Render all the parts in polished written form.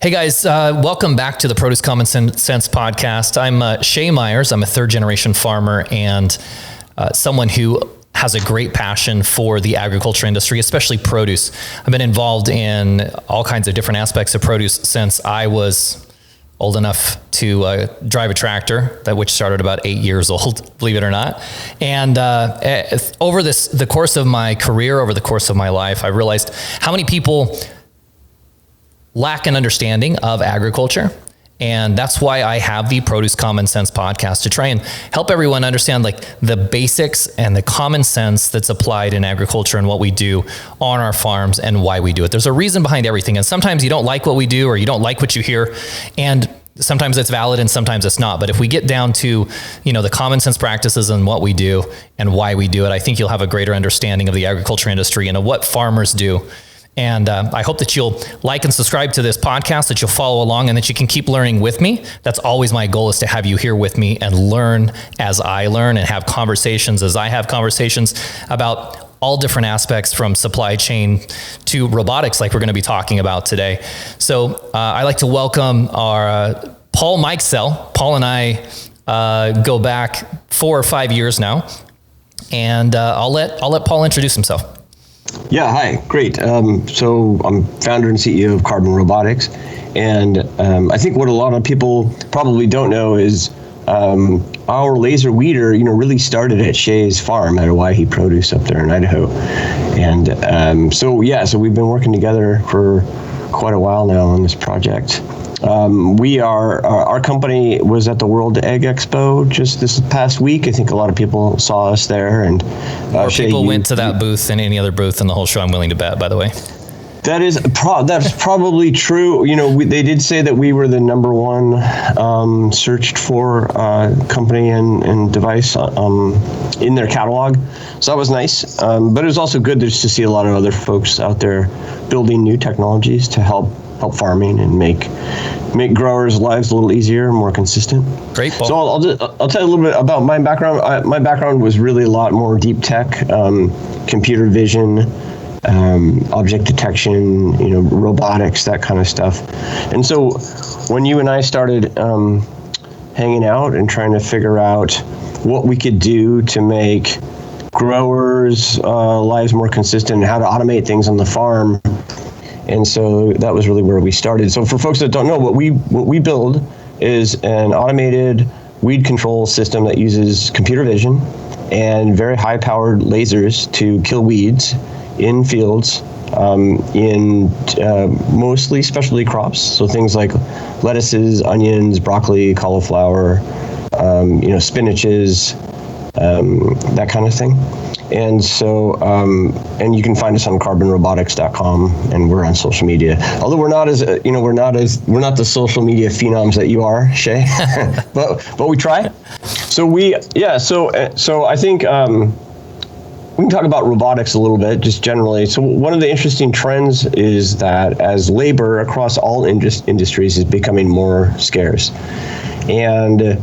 Hey guys, welcome back to the Produce Common Sense podcast. I'm Shay Myers. I'm a third generation farmer and someone who has a great passion for the agriculture industry, especially produce. I've been involved in all kinds of different aspects of produce since I was old enough to drive a tractor, which started about 8 years old, believe it or not. And over the course of my career, over the course of my life, I realized how many people lack an understanding of agriculture. And that's why I have the Produce Common Sense podcast, to try and help everyone understand like the basics and the common sense that's applied in agriculture and what we do on our farms and why we do it. There's a reason behind everything. And sometimes you don't like what we do or you don't like what you hear. And sometimes it's valid and sometimes it's not. But if we get down to, the common sense practices and what we do and why we do it, I think you'll have a greater understanding of the agriculture industry and of what farmers do. And I hope that you'll like and subscribe to this podcast, that you'll follow along, and that you can keep learning with me. That's always my goal, is to have you here with me and learn as I learn and have conversations as I have conversations about all different aspects, from supply chain to robotics, like we're going to be talking about today. So I'd like to welcome our Paul Mikesell. Paul and I go back 4 or 5 years now, and I'll let Paul introduce himself. Yeah, hi, great. So I'm founder and CEO of Carbon Robotics, and I think what a lot of people probably don't know is our laser weeder, really started at Shay's farm at Owyhee Produce up there in Idaho, and so we've been working together for quite a while now on this project. Our company was at the World Egg Expo just this past week. I think a lot of people saw us there, and more people went to that booth than any other booth in the whole show, I'm willing to bet, by the way. That's probably true. They did say that we were the number one searched for company and device in their catalog. So that was nice. But it was also good just to see a lot of other folks out there building new technologies to help farming and make growers' lives a little easier, more consistent. Great, Paul. So I'll tell you a little bit about my background. My background was really a lot more deep tech, computer vision, object detection, robotics, that kind of stuff. And so when you and I started hanging out and trying to figure out what we could do to make growers' lives more consistent and how to automate things on the farm, and so that was really where we started. So for folks that don't know, what we build is an automated weed control system that uses computer vision and very high-powered lasers to kill weeds in fields, in mostly specialty crops. So things like lettuces, onions, broccoli, cauliflower, spinaches, that kind of thing. And so, and you can find us on carbonrobotics.com, and we're on social media. Although we're not the social media phenoms that you are, Shay, but we try. So so I think we can talk about robotics a little bit, just generally. So one of the interesting trends is that as labor across all industries is becoming more scarce, and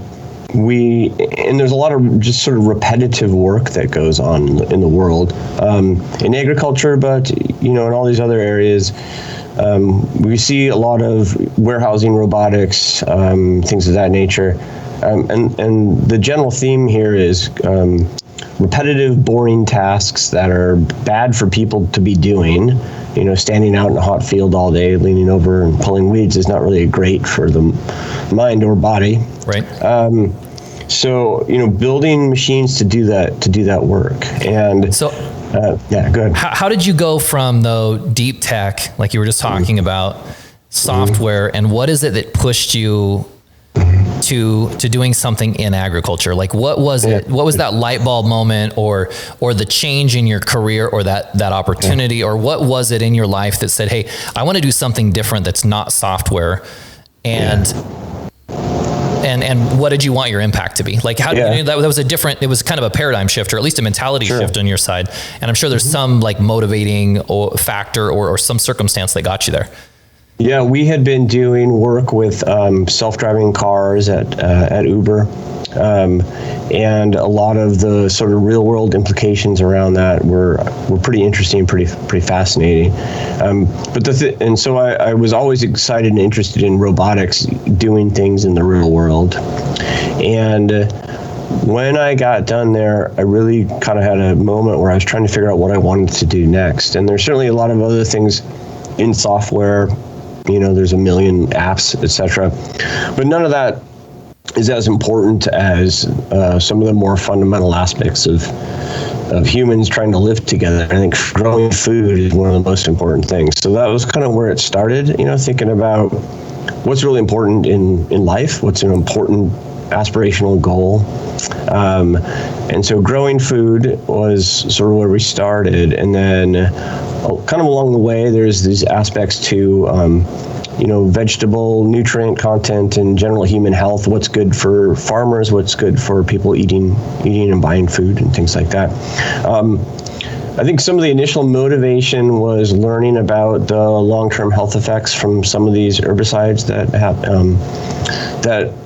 there's a lot of just sort of repetitive work that goes on in the world, in agriculture, but in all these other areas. We see a lot of warehousing robotics, things of that nature, and the general theme here is repetitive, boring tasks that are bad for people to be doing. Standing out in a hot field all day, leaning over and pulling weeds is not really great for the mind or body. Right. So, building machines to do that work. And so, go ahead. How did you go from deep tech, like you were just talking about, software, and what is it that pushed you to doing something in agriculture? Like, what was it? What was that light bulb moment, or the change in your career, or that opportunity, or what was it in your life that said, "Hey, I want to do something different that's not software," and what did you want your impact to be? Like, how that was it was kind of a paradigm shift, or at least a mentality shift on your side. And I'm sure there's some like motivating or factor or some circumstance that got you there. Yeah, we had been doing work with self-driving cars at Uber, and a lot of the sort of real-world implications around that were pretty interesting, pretty fascinating. And so I was always excited and interested in robotics doing things in the real world, and when I got done there, I really kind of had a moment where I was trying to figure out what I wanted to do next. And there's certainly a lot of other things in software. There's a million apps, etc. But none of that is as important as some of the more fundamental aspects of humans trying to live together. I think growing food is one of the most important things. So that was kind of where it started, thinking about what's really important in life, what's an important aspirational goal. And so growing food was sort of where we started. And then kind of along the way, there's these aspects to, vegetable nutrient content and general human health, what's good for farmers, what's good for people eating and buying food and things like that. I think some of the initial motivation was learning about the long-term health effects from some of these herbicides that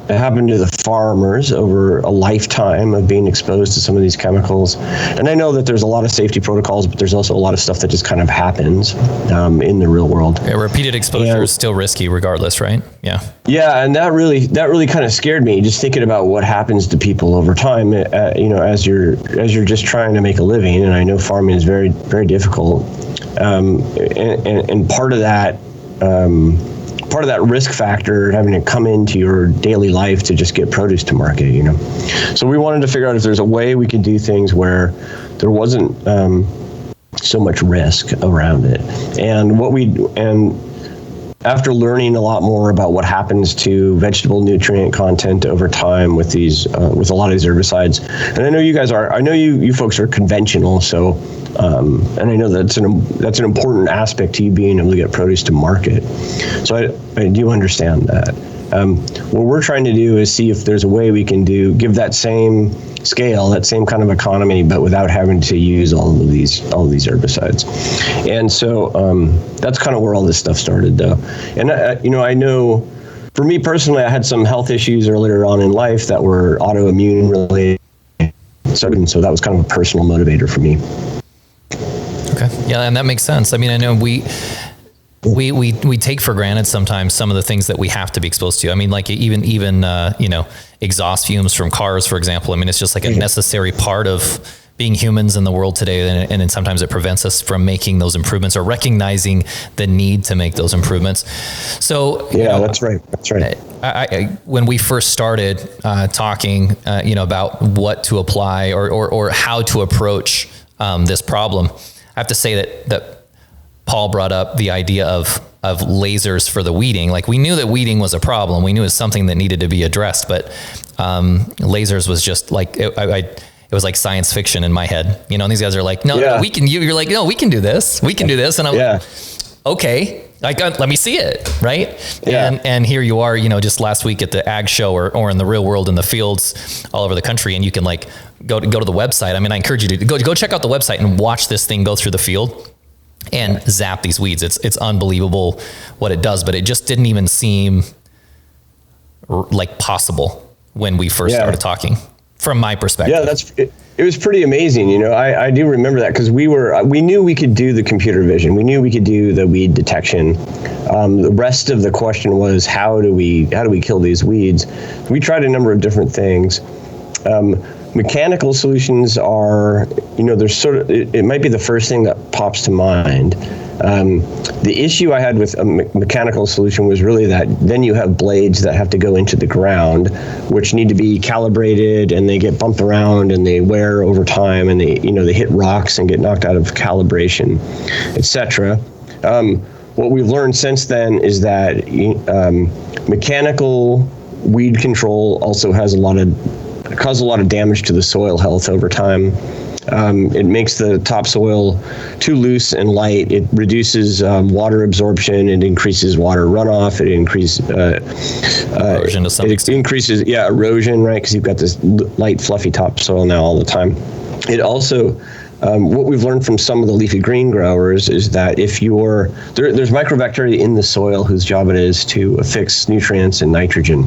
happen to the farmers over a lifetime of being exposed to some of these chemicals. And I know that there's a lot of safety protocols, but there's also a lot of stuff that just kind of happens in the real world. Yeah, repeated exposure is still risky regardless, right? Yeah. Yeah, and that really kind of scared me, just thinking about what happens to people over time, as you're just trying to make a living. And I know farming is very, very difficult. And part of that risk factor having to come into your daily life to just get produce to market, So we wanted to figure out if there's a way we could do things where there wasn't so much risk around it. And after learning a lot more about what happens to vegetable nutrient content over time with with a lot of these herbicides, and I know you folks are conventional, so and I know that's an important aspect to you being able to get produce to market. So I do understand that. What we're trying to do is see if there's a way we can give that same scale, that same kind of economy, but without having to use all of these herbicides. And so that's kind of where all this stuff started, though. And I know, for me personally, I had some health issues earlier on in life that were autoimmune related, so that was kind of a personal motivator for me. Okay, yeah, and that makes sense. I mean, I know we take for granted sometimes some of the things that we have to be exposed to. I mean, like even exhaust fumes from cars, for example. I mean, it's just like a necessary part of being humans in the world today, and then sometimes it prevents us from making those improvements or recognizing the need to make those improvements. So yeah, that's right. I when we first started talking, about what to apply or how to approach this problem, I have to say that Paul brought up the idea of lasers for the weeding. Like, we knew that weeding was a problem. We knew it was something that needed to be addressed, but lasers was just like, it was like science fiction in my head. And these guys are like, no, we can. You're like, no, we can do this. We can do this. And I'm like, okay, let me see it, right? Yeah. And here you are, just last week at the ag show or in the real world in the fields all over the country, and you can like go to the website. I mean, I encourage you to go check out the website and watch this thing go through the field and zap these weeds. It's unbelievable what it does, but it just didn't even seem like possible when we first started talking, from my perspective. Yeah, it was pretty amazing. I do remember that, because we knew we could do the computer vision. We knew we could do the weed detection. The rest of the question was, how do we kill these weeds? We tried a number of different things. Mechanical solutions are, there's it might be the first thing that pops to mind. The issue I had with a mechanical solution was really that then you have blades that have to go into the ground, which need to be calibrated, and they get bumped around and they wear over time, and they hit rocks and get knocked out of calibration, etc. What we've learned since then is that mechanical weed control also causes a lot of damage to the soil health over time. It makes the topsoil too loose and light. It reduces water absorption. It increases water runoff. It increases erosion to some extent. Increases erosion, right? Because you've got this light, fluffy topsoil now all the time. It also what we've learned from some of the leafy green growers is that if there's microbacteria in the soil whose job it is to fix nutrients and nitrogen.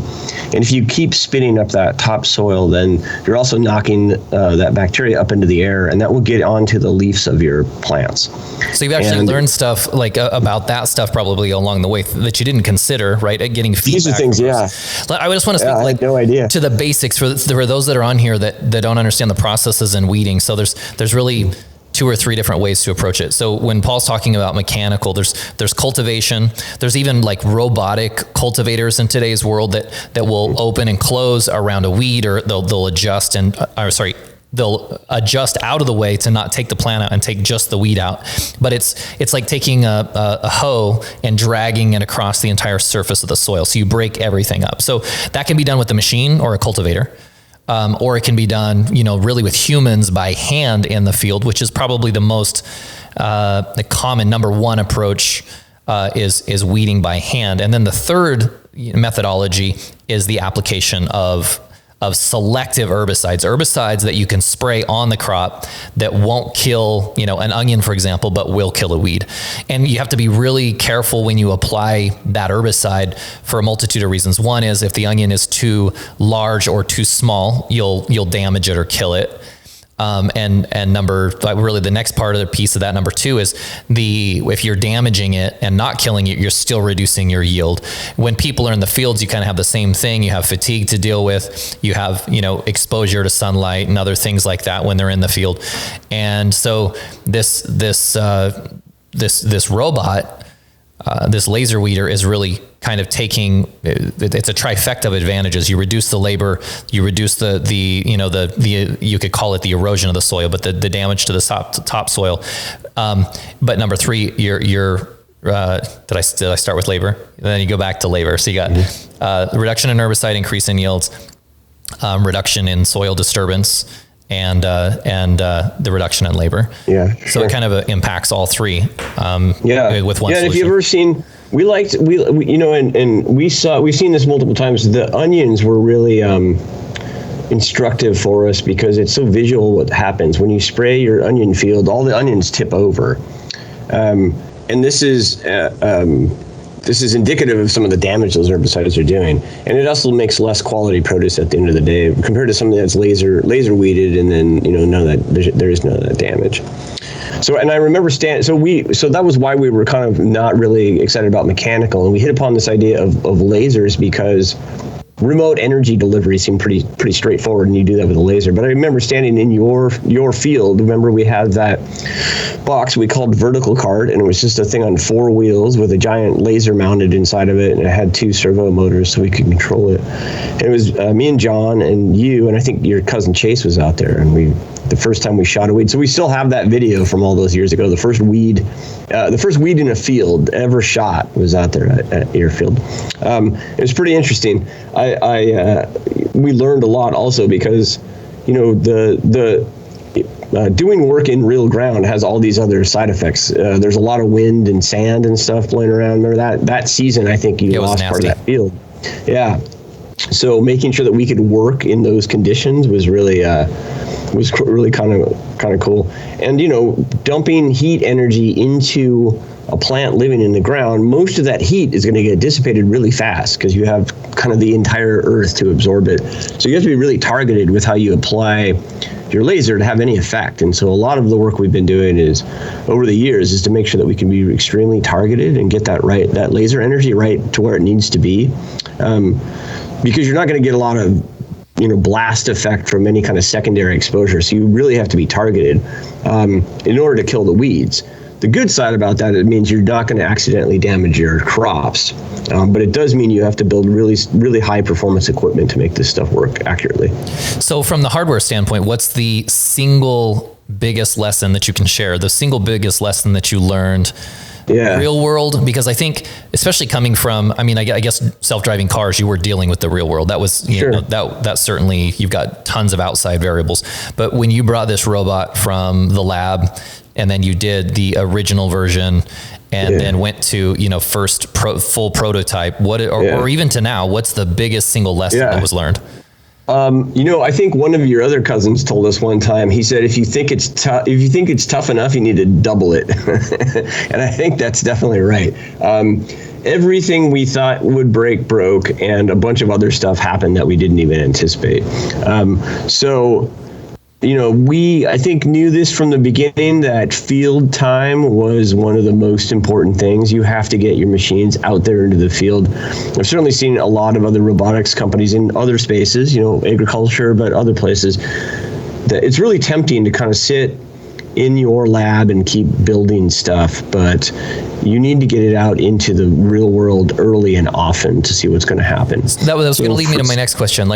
And if you keep spitting up that topsoil, then you're also knocking that bacteria up into the air, and that will get onto the leaves of your plants. So you've actually learned stuff like about that stuff probably along the way that you didn't consider, right? At getting feedback. These are things, yeah. I just want to speak I had no idea. to the basics for those that are on here that don't understand the processes in weeding. So there's really 2 or 3 different ways to approach it. So when Paul's talking about mechanical, there's cultivation. There's even like robotic cultivators in today's world that will open and close around a weed, or they'll adjust they'll adjust out of the way to not take the plant out and take just the weed out. But it's like taking a hoe and dragging it across the entire surface of the soil. So you break everything up. So that can be done with a machine or a cultivator. Or it can be done, really with humans by hand in the field, which is probably the most, the common number one approach, is weeding by hand. And then the third methodology is the application of selective herbicides that you can spray on the crop that won't kill, an onion, for example, but will kill a weed. And you have to be really careful when you apply that herbicide for a multitude of reasons. One is if the onion is too large or too small, you'll damage it or kill it. And really the next part of the piece of that, number 2, is if you're damaging it and not killing it, you're still reducing your yield. When people are in the fields, you kind of have the same thing. You have fatigue to deal with. You have, exposure to sunlight and other things like that when they're in the field. And so this robot, this laser weeder, is really kind of taking, it's a trifecta of advantages. You reduce the labor, you reduce you could call it the erosion of the soil, but the damage to the topsoil. But number 3, did I start with labor? And then you go back to labor. So you got reduction in herbicide, increase in yields, reduction in soil disturbance, and the reduction in labor. Yeah. Sure. So it kind of impacts all 3. With one solution. And if you've ever seen, we've seen this multiple times. The onions were really instructive for us because it's so visual what happens when you spray your onion field. All the onions tip over, and this is indicative of some of the damage those herbicides are doing. And it also makes less quality produce at the end of the day compared to something that's laser weeded, and then there is none of that damage. So, and I remember so that was why we were kind of not really excited about mechanical, and we hit upon this idea of lasers because remote energy delivery seemed pretty straightforward, and you do that with a laser. But I remember standing in your field. Remember, we had that box we called vertical cart, and it was just a thing on 4 wheels with a giant laser mounted inside of it, and it had 2 servo motors so we could control it. And it was me and John and you, and I think your cousin Chase was out there, and the first time we shot a weed. So we still have that video from all those years ago. The first weed in a field ever shot was out there at your field. It was pretty interesting. We learned a lot also because, doing work in real ground has all these other side effects. There's a lot of wind and sand and stuff blowing around. Remember that season, I think you lost part of that field. Yeah. So making sure that we could work in those conditions was really kind of cool. And dumping heat energy into a plant living in the ground, most of that heat is going to get dissipated really fast because you have kind of the entire earth to absorb it. So you have to be really targeted with how you apply your laser to have any effect. And so a lot of the work we've been doing over the years is to make sure that we can be extremely targeted and get that laser energy right to where it needs to be. Because you're not going to get a lot of blast effect from any kind of secondary exposure. So you really have to be targeted in order to kill the weeds. The good side about that, it means you're not going to accidentally damage your crops. But it does mean you have to build really, really high performance equipment to make this stuff work accurately. So from the hardware standpoint, what's the single biggest lesson that you can share? The single biggest lesson that you learned real world? Because I think, especially coming from, I guess self-driving cars, you were dealing with the real world. That was, that certainly, you've got tons of outside variables. But when you brought this robot from the lab and then you did the original version and then went to, full prototype, or even to now, what's the biggest single lesson that was learned? I think one of your other cousins told us one time. He said, if you think it's tough enough, you need to double it. And I think that's definitely right. Everything we thought would break broke, and a bunch of other stuff happened that we didn't even anticipate. We, I think, knew this from the beginning, that field time was one of the most important things. You have to get your machines out there into the field. I've certainly seen a lot of other robotics companies in other spaces, agriculture, but other places, that it's really tempting to kind of sit in your lab and keep building stuff, but you need to get it out into the real world early and often to see what's going to happen. That was going to lead me to my next question.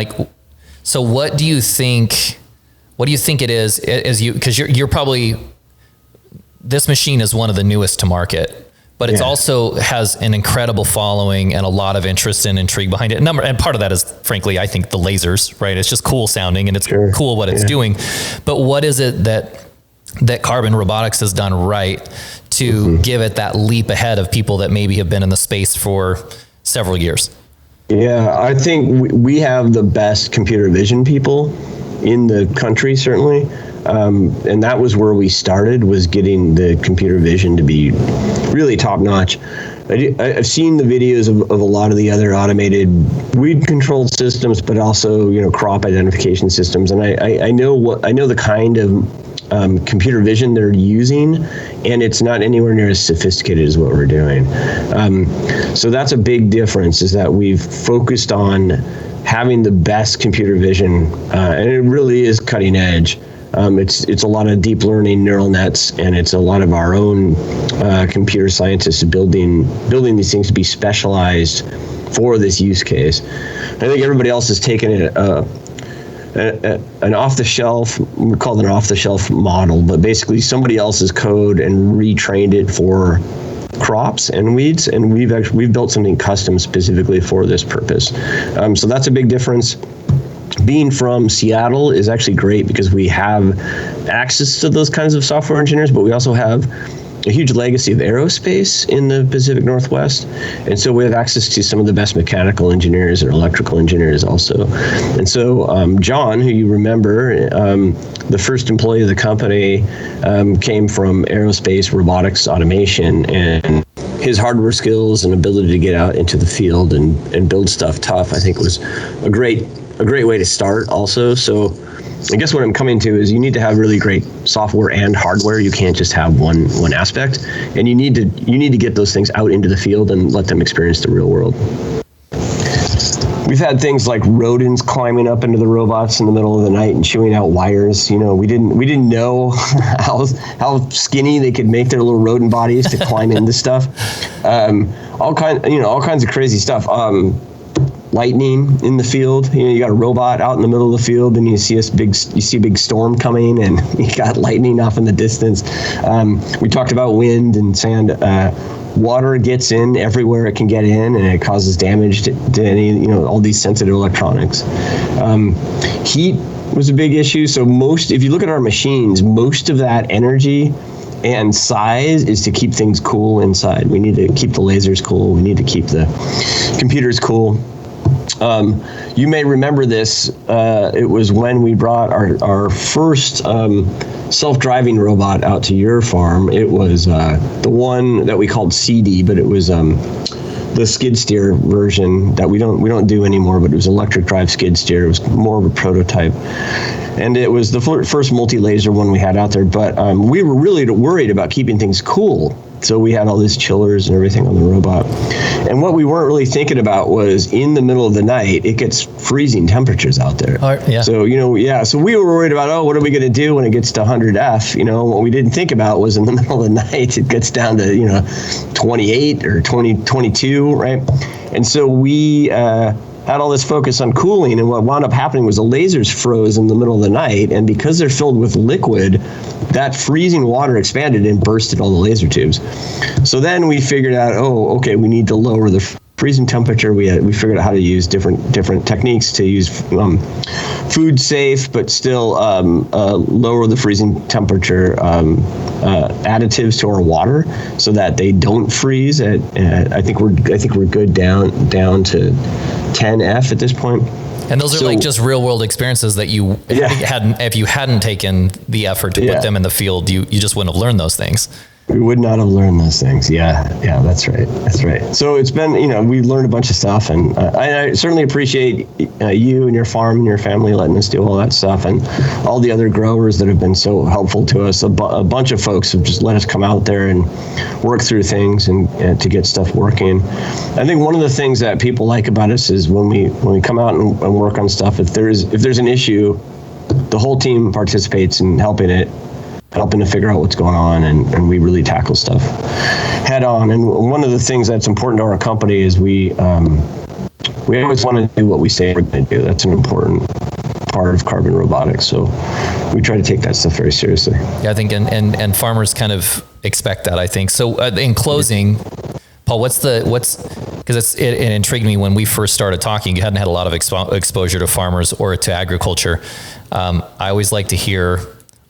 So what do you think it is, because you're probably, this machine is one of the newest to market, but it's also has an incredible following and a lot of interest and intrigue behind it. And part of that is, frankly, I think the lasers, right? It's just cool sounding, and it's cool what it's doing. But what is it that Carbon Robotics has done right to give it that leap ahead of people that maybe have been in the space for several years? Yeah, I think we have the best computer vision people in the country, certainly. And that was where we started, was getting the computer vision to be really top notch. I've seen the videos of a lot of the other automated weed control systems, but also, crop identification systems. And I know the kind of computer vision they're using, and it's not anywhere near as sophisticated as what we're doing. So that's a big difference, is that we've focused on having the best computer vision, and it really is cutting edge. It's a lot of deep learning neural nets, and it's a lot of our own computer scientists building these things to be specialized for this use case. I think everybody else has taken it an off-the-shelf, we call it an off-the-shelf model, but basically somebody else's code and retrained it for crops and weeds, and we've built something custom specifically for this purpose. So that's a big difference. Being from Seattle is actually great because we have access to those kinds of software engineers, but we also have a huge legacy of aerospace in the Pacific Northwest. And so we have access to some of the best mechanical engineers and electrical engineers also. And so John, who you remember, the first employee of the company, came from aerospace, robotics, automation, and his hardware skills and ability to get out into the field and build stuff tough, I think, was a great way to start also. So I guess what I'm coming to is you need to have really great software and hardware. You can't just have one aspect, and you need to get those things out into the field and let them experience the real world. We've had things like rodents climbing up into the robots in the middle of the night and chewing out wires. We didn't know how skinny they could make their little rodent bodies to climb into stuff. All kinds of crazy stuff. Lightning in the field. You got a robot out in the middle of the field, and you see a big storm coming, and you got lightning off in the distance. We talked about wind and sand. Water gets in everywhere it can get in, and it causes damage to any, all these sensitive electronics. Heat was a big issue. So if you look at our machines, most of that energy and size is to keep things cool inside. We need to keep the lasers cool. We need to keep the computers cool. You may remember this. It was when we brought our first self-driving robot out to your farm. It was the one that we called CD, but it was the skid steer version that we don't do anymore. But it was electric drive skid steer. It was more of a prototype, and it was the first multi-laser one we had out there. But we were really worried about keeping things cool. So we had all these chillers and everything on the robot. And what we weren't really thinking about was in the middle of the night, it gets freezing temperatures out there. So, so we were worried about, what are we going to do when it gets to 100 F? What we didn't think about was in the middle of the night, it gets down to, 28 or 22, right? And so we had all this focus on cooling, and what wound up happening was the lasers froze in the middle of the night, and because they're filled with liquid, that freezing water expanded and bursted all the laser tubes. So then we figured out, we need to lower the freezing temperature. We figured out how to use different techniques to use food safe, but still lower the freezing temperature additives to our water so that they don't freeze. I think we're good down to 10F at this point. And those are like just real world experiences that you if you hadn't taken the effort to put them in the field, you just wouldn't have learned those things. We would not have learned those things. Yeah, that's right. So it's been, we learned a bunch of stuff, and I certainly appreciate you and your farm and your family letting us do all that stuff, and all the other growers that have been so helpful to us. A bunch of folks have just let us come out there and work through things and to get stuff working. I think one of the things that people like about us is when we come out and work on stuff, if there's an issue, the whole team participates in helping to figure out what's going on, and we really tackle stuff head on. And one of the things that's important to our company is we always want to do what we say we're going to do. That's an important part of Carbon Robotics. So we try to take that stuff very seriously. Yeah, I think, and farmers kind of expect that, I think. So in closing, Paul, because it intrigued me when we first started talking, you hadn't had a lot of exposure to farmers or to agriculture. I always like to hear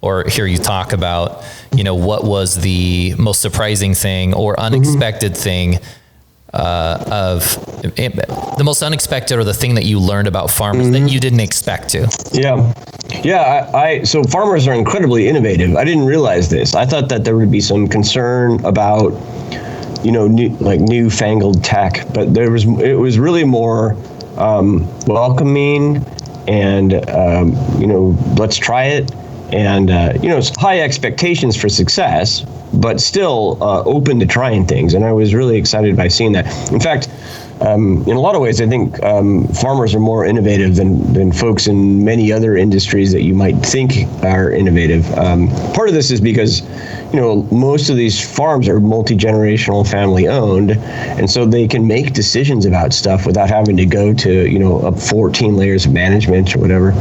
you talk about, what was the most surprising thing or unexpected thing the most unexpected, or the thing that you learned about farmers that you didn't expect to. So farmers are incredibly innovative. I didn't realize this. I thought that there would be some concern about, newfangled tech, but it was really more welcoming and, let's try it. And, it's high expectations for success, but still open to trying things. And I was really excited by seeing that. In fact, in a lot of ways, I think farmers are more innovative than folks in many other industries that you might think are innovative. Part of this is because, most of these farms are multi-generational family owned, and so they can make decisions about stuff without having to go to, up 14 layers of management or whatever.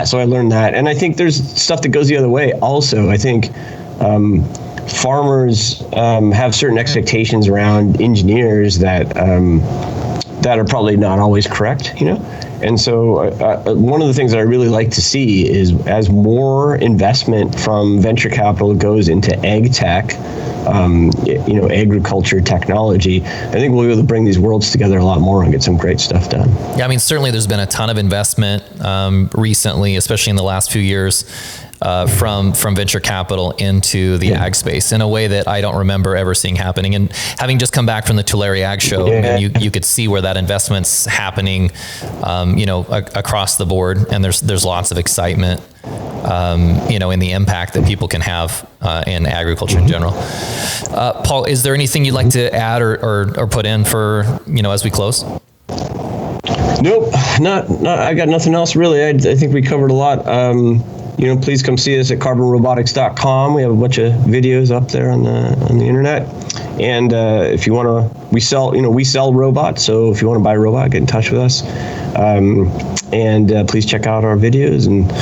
So I learned that. And I think there's stuff that goes the other way also. I think farmers have certain expectations around engineers that are probably not always correct, And so one of the things that I really like to see is as more investment from venture capital goes into ag tech, agriculture technology, I think we'll be able to bring these worlds together a lot more and get some great stuff done. Yeah, I mean, certainly there's been a ton of investment recently, especially in the last few years, from venture capital into the ag space in a way that I don't remember ever seeing happening. And having just come back from the Tulare Ag Show, you could see where that investment's happening, across the board. And there's lots of excitement, in the impact that people can have in agriculture in general. Paul, is there anything you'd like to add or put in for, as we close? Nope, not. I got nothing else really. I think we covered a lot. Please come see us at carbonrobotics.com. We have a bunch of videos up there on the internet. And if you want to, we sell robots. So if you want to buy a robot, get in touch with us. And please check out our videos. And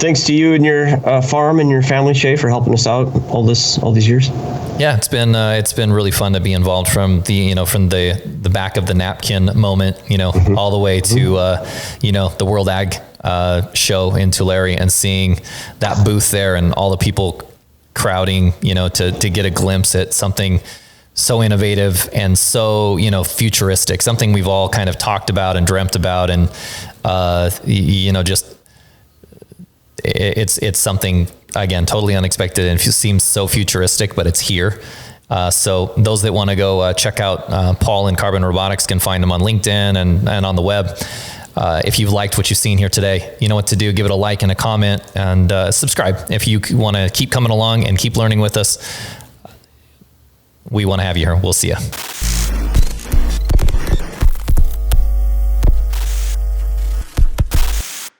thanks to you and your farm and your family, Shay, for helping us out all these years. Yeah, it's been really fun to be involved from the back of the napkin moment, all the way to the World Ag show in Tulare, and seeing that booth there and all the people crowding, to get a glimpse at something so innovative and so, futuristic, something we've all kind of talked about and dreamt about. And, it's something, again, totally unexpected, and it seems so futuristic, but it's here. So those that want to go check out Paul and Carbon Robotics can find them on LinkedIn and on the web. If you've liked what you've seen here today, you know what to do. Give it a like and a comment, and subscribe. If you want to keep coming along and keep learning with us, we want to have you here. We'll see you.